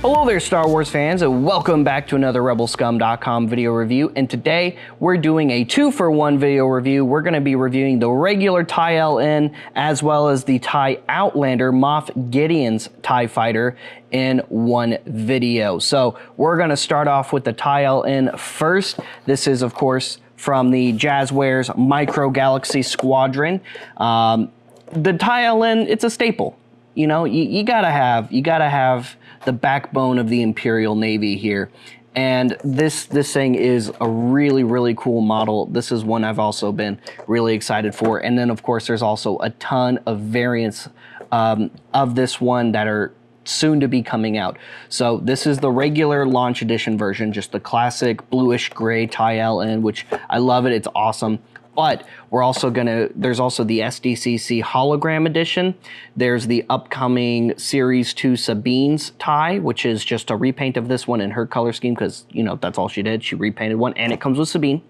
Hello there, Star Wars fans, and welcome back to another Rebelscum.com video review. And today we're doing a 2-for-1 video review. We're going to be reviewing the regular TIE LN as well as the TIE Outlander Moff Gideon's TIE Fighter in one video. So we're going to start off with the TIE LN first. This is, of course, from the Jazwares Micro Galaxy Squadron. The TIE LN, it's a staple. You know, you gotta have the backbone of the Imperial Navy here. And this thing is a really cool model. This is one I've also been really excited for. And then of course there's also a ton of variants of this one that are soon to be coming out. So this is the regular launch edition version, just the classic bluish gray TIE LN, which I love it, it's awesome. But we're also there's also the SDCC hologram edition. There's the upcoming Series 2 Sabine's TIE, which is just a repaint of this one in her color scheme, because, you know, that's all she did. She repainted one, and it comes with Sabine.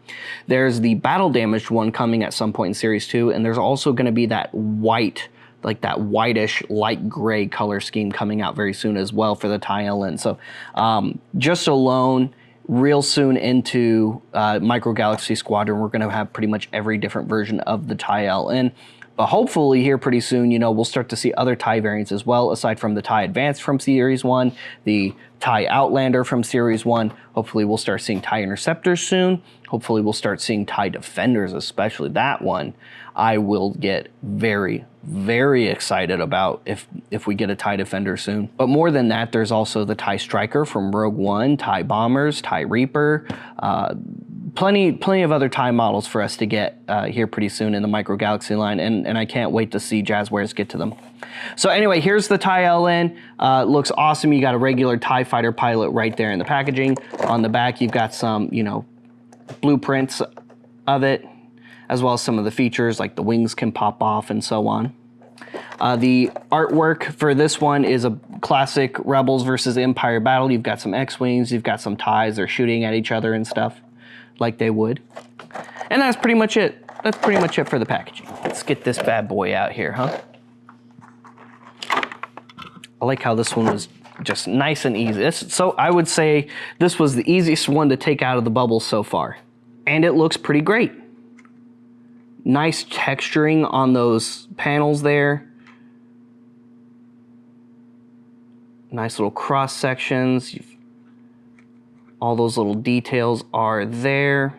There's the battle damaged one coming at some point in Series 2, and there's also going to be that white, like that whitish light gray color scheme coming out very soon as well for the TIE LN. So just alone, real soon into Micro Galaxy Squadron, we're going to have pretty much every different version of the TIE LN. But hopefully here pretty soon, you know, we'll start to see other TIE variants as well, aside from the TIE Advanced from Series 1, the TIE Outlander from Series 1. Hopefully we'll start seeing TIE Interceptors soon. Hopefully we'll start seeing TIE Defenders, especially that one. I will get very excited about if we get a TIE Defender soon. But more than that, there's also the TIE Striker from Rogue One, TIE Bombers, TIE Reaper, plenty of other TIE models for us to get here pretty soon in the Micro Galaxy line, and I can't wait to see Jazwares get to them. So anyway, here's the TIE LN. Looks awesome. You got a regular TIE Fighter pilot right there in the packaging. On the back, you've got some, you know, blueprints of it, as well as some of the features, like the wings can pop off and so on. The artwork for this one is a classic Rebels versus Empire battle. You've got some X-Wings, you've got some TIEs, they're shooting at each other and stuff, like they would. And that's pretty much it. That's pretty much it for the packaging. Let's get this bad boy out here, huh? I like how this one was just nice and easy. So I would say this was the easiest one to take out of the bubble so far. And it looks pretty great. Nice texturing on those panels there. Nice little cross sections. All those little details are there.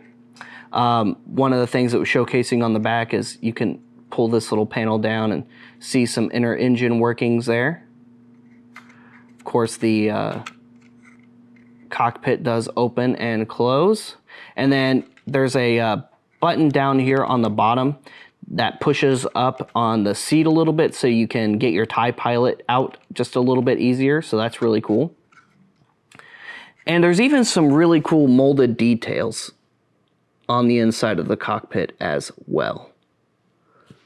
One of the things that was showcasing on the back is you can pull this little panel down and see some inner engine workings there. Of course, the cockpit does open and close. And then there's a button down here on the bottom that pushes up on the seat a little bit so you can get your TIE pilot out just a little bit easier. So that's really cool. And there's even some really cool molded details on the inside of the cockpit as well,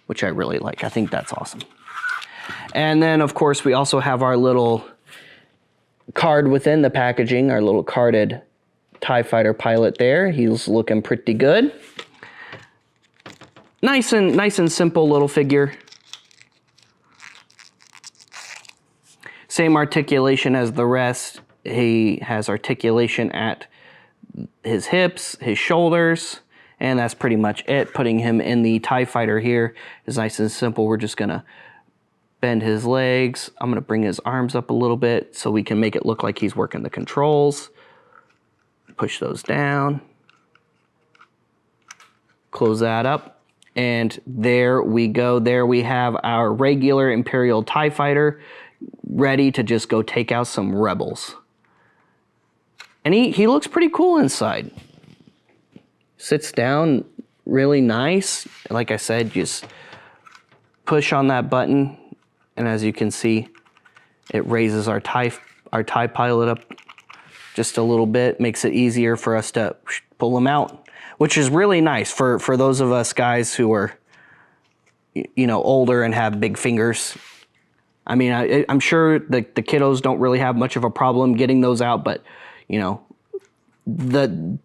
which I really like. I think that's awesome. And then, of course, we also have our little card within the packaging, our little carded TIE Fighter pilot there. He's looking pretty good. Nice and simple little figure. Same articulation as the rest. He has articulation at his hips, his shoulders, and that's pretty much it. Putting him in the TIE Fighter here is nice and simple. We're just gonna bend his legs. I'm gonna bring his arms up a little bit so we can make it look like he's working the controls. Push those down. Close that up. And there we go. There we have our regular Imperial TIE Fighter ready to just go take out some rebels. And he looks pretty cool inside. Sits down really nice. Like I said, just push on that button. And as you can see, it raises our TIE pilot up just a little bit. Makes it easier for us to pull him out, which is really nice for those of us guys who are, you know, older and have big fingers. I mean, I'm sure the kiddos don't really have much of a problem getting those out, but, you know, the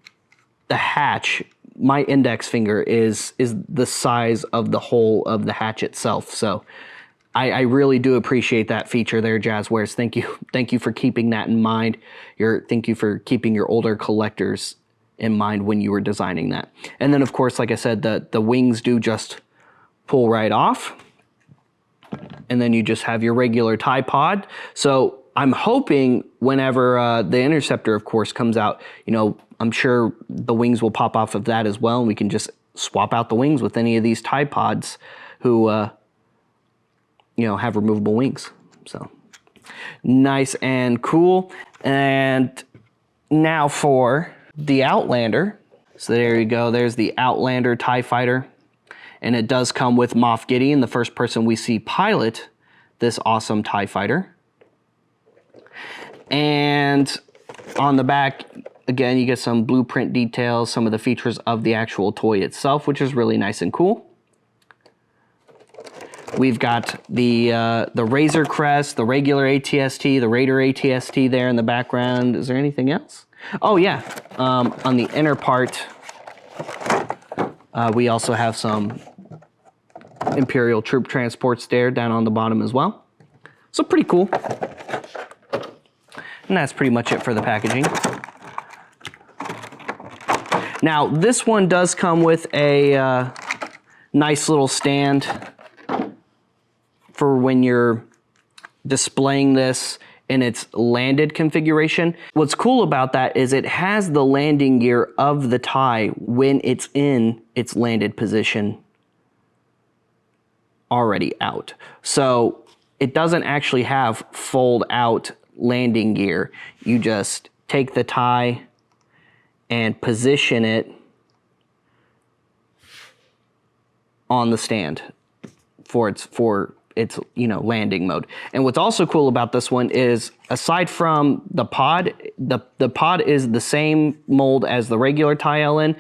hatch, my index finger is the size of the hole of the hatch itself. So I really do appreciate that feature there, Jazwares. Thank you for keeping that in mind. Thank you for keeping your older collectors in mind when you were designing that. And then, of course, like I said, the wings do just pull right off. And then you just have your regular TIE pod. So I'm hoping whenever the Interceptor, of course, comes out, you know, I'm sure the wings will pop off of that as well, and we can just swap out the wings with any of these TIE pods who, you know, have removable wings. So nice and cool. And now for the Outlander. So there you go. There's the Outlander TIE Fighter. And it does come with Moff Gideon, the first person we see pilot this awesome TIE Fighter. And on the back, again, you get some blueprint details, some of the features of the actual toy itself, which is really nice and cool. We've got the Razor Crest, the regular ATST, the Raider ATST there in the background. Is there anything else? Oh yeah, on the inner part, we also have some Imperial troop transports there down on the bottom as well. So pretty cool. And that's pretty much it for the packaging. Now, this one does come with a nice little stand for when you're displaying this in its landed configuration. What's cool about that is it has the landing gear of the TIE when it's in its landed position already out. So it doesn't actually have fold out landing gear. You just take the TIE and position it on the stand for its you know, landing mode. And what's also cool about this one is, aside from the pod, the pod is the same mold as the regular TIE LN.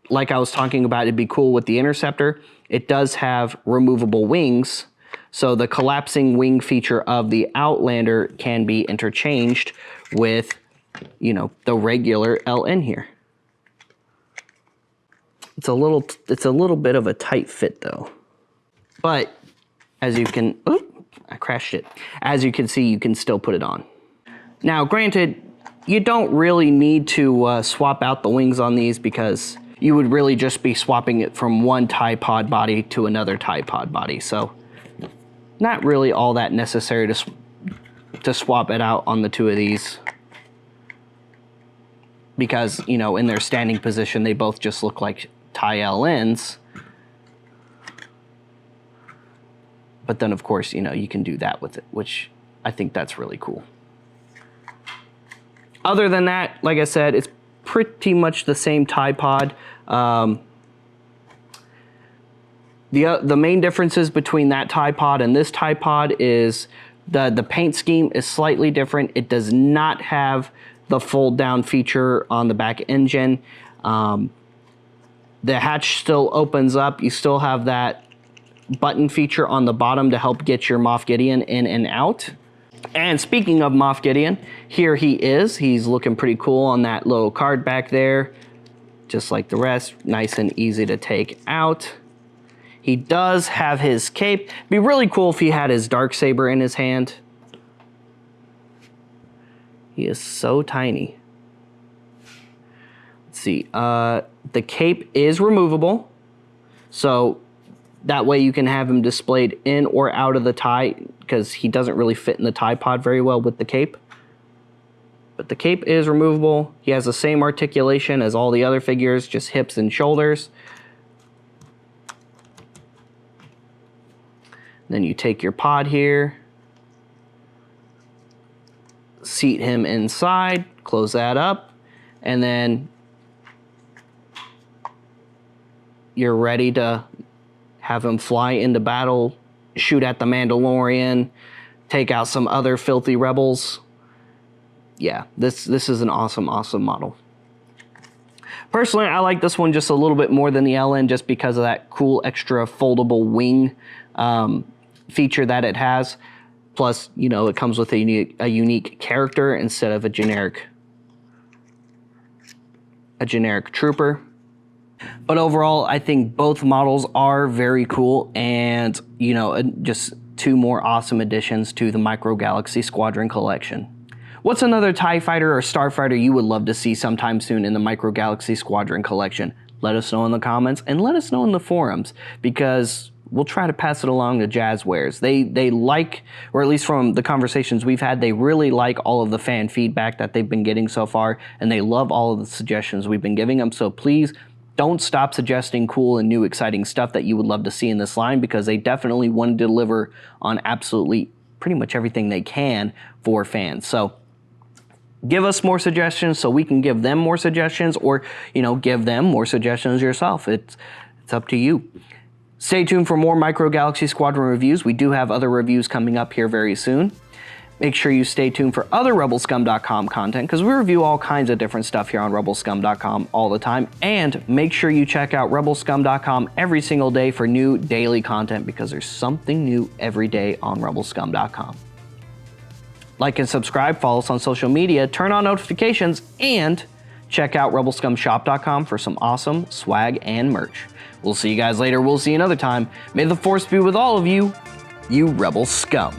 Like I was talking about, it'd be cool with the Interceptor. It does have removable wings, so the collapsing wing feature of the Outlander can be interchanged with, you know, the regular LN here. It's a little bit of a tight fit though. But as you can, I crashed it. As you can see, you can still put it on. Now, granted, you don't really need to swap out the wings on these, because you would really just be swapping it from one TIE pod body to another TIE pod body. So not really all that necessary to swap it out on the two of these, because, you know, in their standing position, they both just look like TIE LNs. But then, of course, you know, you can do that with it, which I think that's really cool. Other than that, like I said, it's pretty much the same TIE pod. The main differences between that TIE pod and this TIE pod is the paint scheme is slightly different. It does not have the fold down feature on the back engine. The hatch still opens up. You still have that button feature on the bottom to help get your Moff Gideon in and out. And speaking of Moff Gideon, here he is. He's looking pretty cool on that little card back there. Just like the rest, nice and easy to take out. He does have his cape. It'd be really cool if he had his Darksaber in his hand. He is so tiny. Let's see, the cape is removable. So that way you can have him displayed in or out of the TIE, because he doesn't really fit in the TIE pod very well with the cape. But the cape is removable. He has the same articulation as all the other figures, just hips and shoulders. Then you take your pod here, seat him inside, close that up, and then you're ready to have him fly into battle, shoot at the Mandalorian, take out some other filthy rebels. Yeah, this is an awesome, awesome model. Personally, I like this one just a little bit more than the LN, just because of that cool extra foldable wing feature that it has. Plus, you know, it comes with a unique character instead of a generic trooper. But overall, I think both models are very cool, and, you know, just 2 more awesome additions to the Micro Galaxy Squadron collection. What's another TIE Fighter or Starfighter you would love to see sometime soon in the Micro Galaxy Squadron collection? Let us know in the comments and let us know in the forums, because we'll try to pass it along to Jazwares. They like, or at least from the conversations we've had, they really like all of the fan feedback that they've been getting so far, and they love all of the suggestions we've been giving them. So please don't stop suggesting cool and new exciting stuff that you would love to see in this line, because they definitely want to deliver on absolutely pretty much everything they can for fans. So give us more suggestions so we can give them more suggestions, or, give them more suggestions yourself. It's up to you. Stay tuned for more Micro Galaxy Squadron reviews. We do have other reviews coming up here very soon. Make sure you stay tuned for other Rebelscum.com content, because we review all kinds of different stuff here on Rebelscum.com all the time. And make sure you check out Rebelscum.com every single day for new daily content, because there's something new every day on Rebelscum.com. Like and subscribe, follow us on social media, turn on notifications, and check out RebelscumShop.com for some awesome swag and merch. We'll see you guys later. We'll see you another time. May the Force be with all of you, you Rebel Scum.